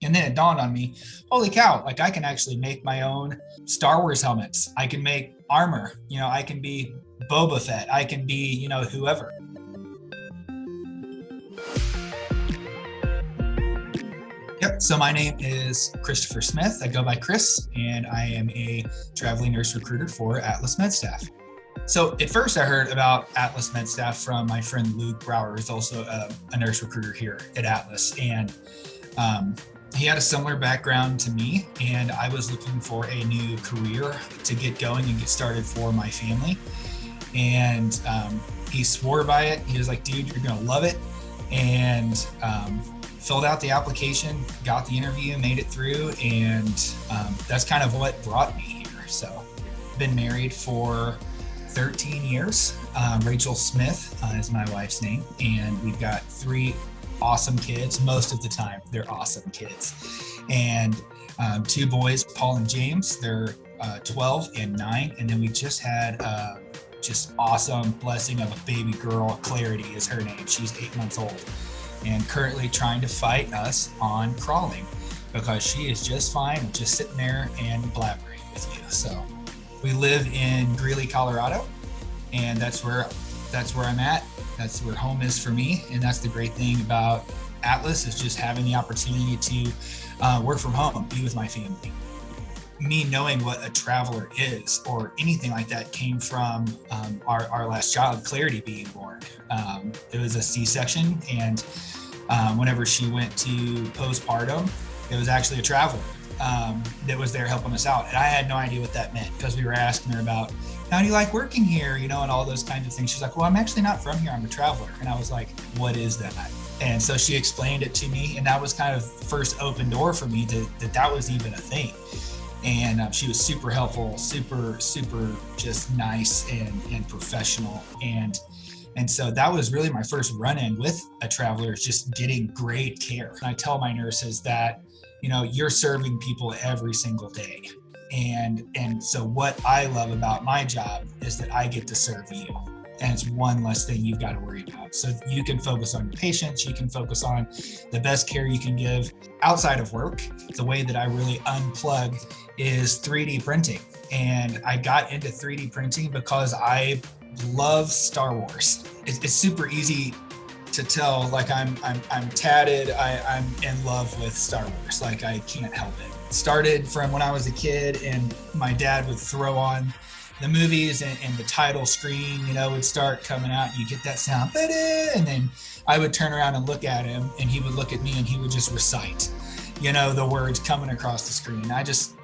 And then it dawned on me, holy cow, like I can actually make my own Star Wars helmets. I can make armor, I can be Boba Fett. I can be, whoever. Yep. So my name is Christopher Smith. I go by Chris, and I am a traveling nurse recruiter for Atlas MedStaff. So at first I heard about Atlas MedStaff from my friend Luke Brower, who's also a nurse recruiter here at Atlas. And he had a similar background to me, and I was looking for a new career to get going and get started for my family. And he swore by it. He was like, dude, you're going to love it. And filled out the application, got the interview, made it through. And that's kind of what brought me here. So been married for 13 years. Rachel Smith is my wife's name. And we've got 3 awesome kids. Most of the time they're awesome kids, and 2 boys, Paul and James. They're 12 and 9, and then we just had just awesome blessing of a baby girl. Clarity is her name. She's 8 months old and currently trying to fight us on crawling because she is just fine just sitting there and blabbering with you. So we live in Greeley, Colorado, and that's where I'm at. That's where home is for me. And that's the great thing about Atlas, is just having the opportunity to work from home, be with my family. Me knowing what a traveler is or anything like that came from our last child, Clarity, being born. It was a C-section, and whenever she went to postpartum, it was actually a traveler that was there helping us out. And I had no idea what that meant, because we were asking her about, how do you like working here? And all those kinds of things. She's like, well, I'm actually not from here. I'm a traveler. And I was like, what is that? And so she explained it to me. And that was kind of the first open door for me that was even a thing. And she was super helpful, super just nice and professional. And so that was really my first run-in with a traveler, is just getting great care. And I tell my nurses that, you're serving people every single day. And so what I love about my job is that I get to serve you. And it's one less thing you've got to worry about. So you can focus on your patients. You can focus on the best care you can give outside of work. The way that I really unplug is 3D printing. And I got into 3D printing because I love Star Wars. It's super easy to tell, like I'm tatted. I'm in love with Star Wars. Like I can't help it. Started from when I was a kid, and my dad would throw on the movies, and the title screen, would start coming out. You get that sound, and then I would turn around and look at him, and he would look at me, and he would just recite, the words coming across the screen. I just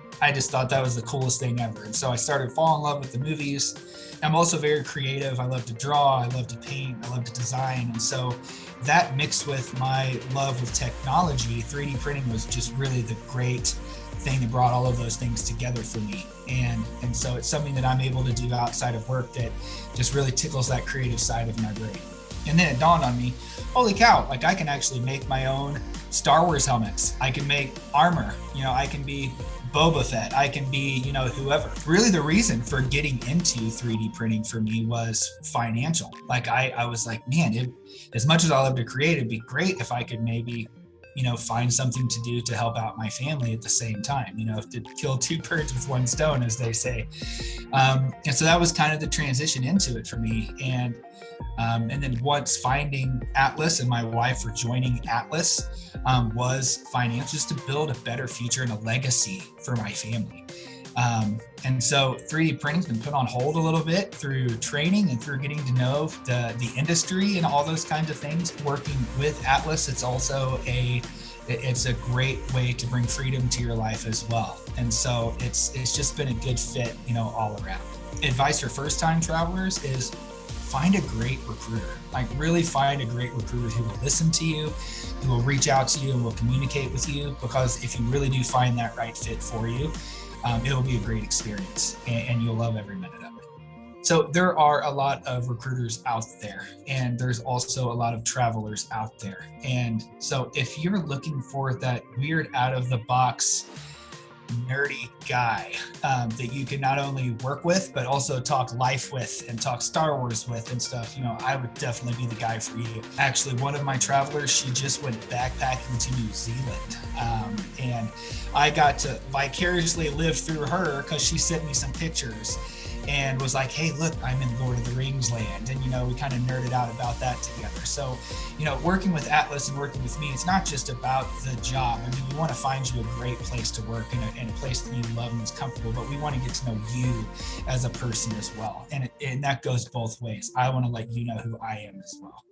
thought that was the coolest thing ever. And so I started falling in love with the movies. I'm also very creative. I love to draw. I love to paint. I love to design. And so that mixed with my love with technology, 3D printing was just really the great thing that brought all of those things together for me. And so it's something that I'm able to do outside of work that just really tickles that creative side of my brain. And then it dawned on me, holy cow, like I can actually make my own Star Wars helmets. I can make armor. I can be Boba Fett. I can be, whoever. Really the reason for getting into 3D printing for me was financial. Like I was like, man, as much as I love to create, it'd be great if I could maybe, find something to do to help out my family at the same time, to kill 2 birds with 1 stone, as they say. And so that was kind of the transition into it for me. And then once finding Atlas, and my wife for joining Atlas, was financial, just to build a better future and a legacy for my family. And so 3D printing's been put on hold a little bit through training and through getting to know the industry and all those kinds of things. Working with Atlas, it's also a great way to bring freedom to your life as well. And so it's just been a good fit, all around. Advice for first-time travelers is find a great recruiter. Like really find a great recruiter who will listen to you, who will reach out to you and will communicate with you, because if you really do find that right fit for you, it'll be a great experience and you'll love every minute of it. So there are a lot of recruiters out there, and there's also a lot of travelers out there. And so if you're looking for that weird out of the box nerdy guy that you can not only work with, but also talk life with and talk Star Wars with and stuff, I would definitely be the guy for you. Actually, one of my travelers, she just went backpacking to New Zealand. And I got to vicariously live through her because she sent me some pictures and was like, hey, look, I'm in Lord of the Rings land. And, we kind of nerded out about that together. So, working with Atlas and working with me, it's not just about the job. I mean, we want to find you a great place to work and a place that you love and is comfortable, but we want to get to know you as a person as well. And that goes both ways. I want to let you know who I am as well.